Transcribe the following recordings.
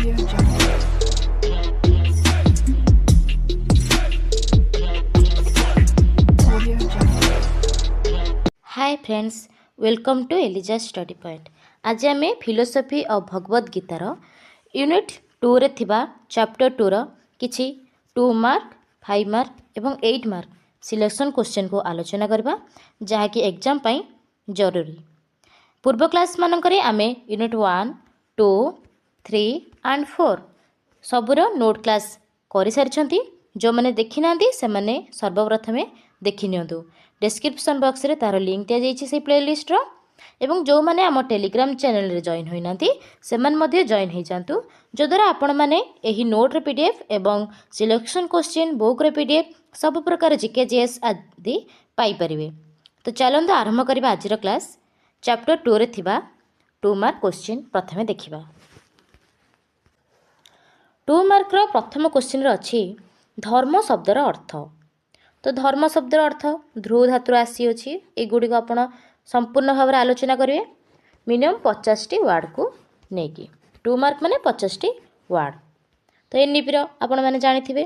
Audio Jungle. Audio Jungle. Hi friends, welcome to Eliza study point. आज आम philosophy और Bhagavad guitar unit 2 रे थिबा चैप्टर 2 रो किछि 2 मार्क 5 मार्क एवं 8 मार्क सिलेक्शन क्वेश्चन को आलोचना करबा जहाँकि एग्जाम पाई जरूरी। पूर्व क्लास मानकरे आमे यूनिट 1 2 3 एंड 4 सबुर नोट क्लास कर सारी। जो मैंने देखी ना से मैंने सर्वप्रथमे देखि नियंतु। डिस्क्रिप्शन बॉक्स रे तार लिंक दिया जाइए से प्लेलिस्ट रो एवं जो मैंने आम टेलीग्राम चैनल रे जॉइन होइना से मध्य जॉइन हो जातु जो द्वारा आपण मैंने यही नोट रे पीडीएफ एवं सिलेक्शन क्वेश्चन बुक रे पीडीएफ सब प्रकार जीके जीएस आदि पाई परिवे। तो चलंतु आरंभ करबा आज क्लास। चैप्टर 2 रे थिबा 2 मार्क क्वेश्चन प्रथमे देखिबा। 2 मार्क रो प्रथम क्वेश्चन रे अछि धर्म शब्दर अर्थ। तो धर्म शब्दर अर्थ ध्रुव धातु आसी अछि। एगुड़ी को आपण संपूर्ण भाव आलोचना करेंगे मिनिमम 50 टी वार्ड को नेकी। 2 मार्क माने 50 टी वार्ड। तो एनईपी आपण माने जानिथिबे।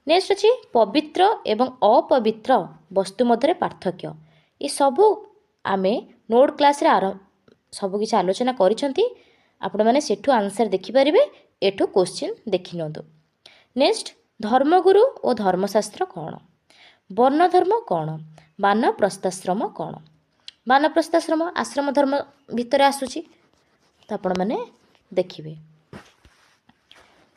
नेक्स्ट अछि पवित्र एवं अपवित्र वस्तु मध्य पार्थक्य। ये सबू आमे नोट क्लास रे सब किछि आलोचना करिसंती। आपण माने सेठु आंसर देखि परिबे। एठु क्वेश्चन देखि नंदु। नेक्स्ट धर्मगुरु और धर्मशास्त्र कौन? वर्ण धर्म कौन? वानप्रस्थाश्रम कौन? वानप्रस्थाश्रम आश्रम धर्म भितर आसुची। तो आपण माने देखिबे।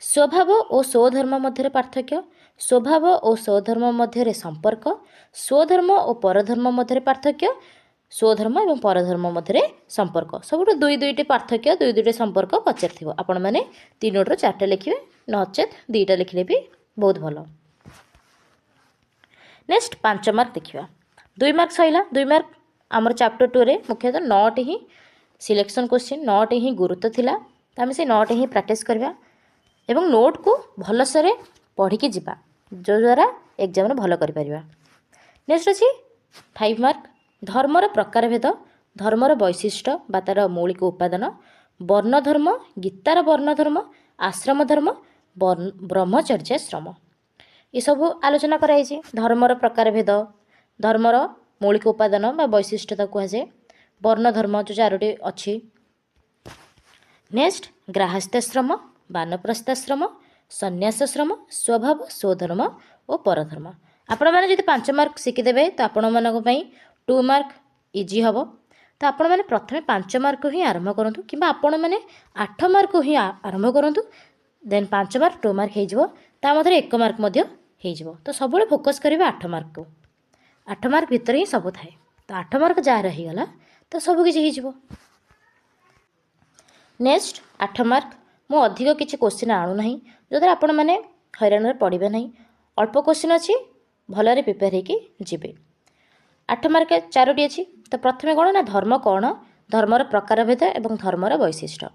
स्वभाव और स्वधर्म मध्य पार्थक्य। स्वभाव और स्वधर्म मध्य संपर्क। स्वधर्म और परधर्म मध्य पार्थक्य। स्वधर्म और परधर्म मध्य संपर्क। सब दुई दुईटे पार्थक्य दुई दुईटे संपर्क पचार आपण माने 3 नोट्रु 4टा लिखिबे नचेत 2टा लिखिले भी बहुत भल। नेक्स्ट 5 मार्क देखिबा। 2 मार्क सइला। 2 मार्क आमर चैप्टर 2 रे मुख्यतः 9टी ही सिलेक्शन क्वेश्चन 9टी ही गुरुत्व थिला। त हम से 9टी ही प्रैक्टिस करबा एवं नोट को भलसरे पढ़ी के जिबा जो द्वारा एग्जाम रे भल करि परिबा। नेक्स्ट अछि 5 मार्क धर्मर प्रकार भेद धर्मर वैशिष्ट्य बा तार मौलिक उपादान वर्ण धर्म गीतार वर्ण धर्म आश्रम धर्म ब्रह्मचर्याश्रम ये सब आलोचना कराई। धर्मर प्रकार भेद धर्मर मौलिक उपादान बा वैशिष्ट्यता कहुए वर्ण धर्म जो 4टी अच्छी। नेक्स्ट गृहस्थाश्रम वानप्रस्थाश्रम सन्यासाश्रम स्वभाव स्वधर्म और परधर्म। आपण मैंने जो 5 मार्क शिखिदेवे तो आपण मानक पई 2 मार्क इजी हम। तो आपण मैंने प्रथमे 5 मार्क ही आरंभ करूँ कि आपण मैंने 8 मार्क ही आरंभ करूँ देन 5 मार्क 2 मार्क हो मध्य 1 मार्क हो। तो सब फोकस करेंगे 8 मार्क को। 8 मार्क भितर ही सब थाए। तो 8 मार्क जहाँ रहीगला तो सबकि हो। नेक्स्ट 8 मार्क मु अधिक किसी क्वेश्चन आणुना जो द्वारा आपण मैंने हैरान पड़े ना। अल्प क्वेश्चन अच्छी भलरे प्रिपेयर होके 8 मार्क 4टी अच्छी। तो प्रथमे कौन ना धर्म कौन धर्मर प्रकार भेद एवं धर्मर वैशिष्ट्य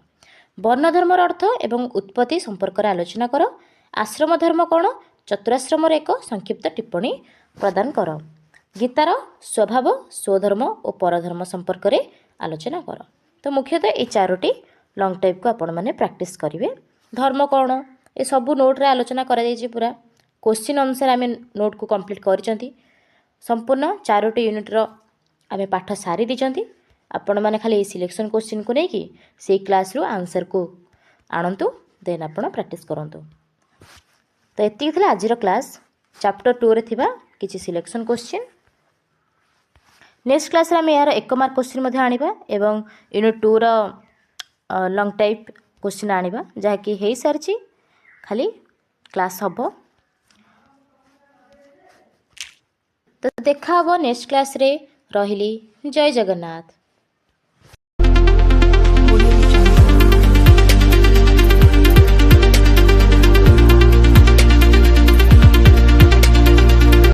वर्ण धर्मर अर्थ एवं उत्पत्ति संपर्क आलोचना कर। आश्रम धर्म कौन चतुराश्रम एक संक्षिप्त टिप्पणी प्रदान कर। गीतार स्वभाव स्वधर्म और परधर्म संपर्क में आलोचना कर। तो मुख्यतः ये 4टी लॉन्ग टाइप को आपण मैंने प्रैक्टिस करेंगे। धर्म कौन ये सब नोट रे आलोचना करा पूरा क्वेश्चन अनुसार आम नोट को कंप्लीट कर संपूर्ण 4टी यूनिट आम पाठ सारी दीचंती। आपण मैंने खाली सिलेक्शन क्वेश्चन को लेकिन से क्लास रू आंसर को आणतु देन आपण प्रैक्टिस करंतु। तो एतिक थिला आजिर क्लास चैप्टर 2 रे थिबा किछि सिलेक्शन क्वेश्चन। नेक्स्ट क्लास रे हम यार 1 मार्क क्वेश्चन मध्ये आनिबा एवं यूनिट 2 रो लॉन्ग टाइप क्वेश्चन आनिबा जहा कि हेई सारछि खाली क्लास हबो। तो देखा हबो नेक्स्ट क्लास रे। रहिली जय जगन्नाथ।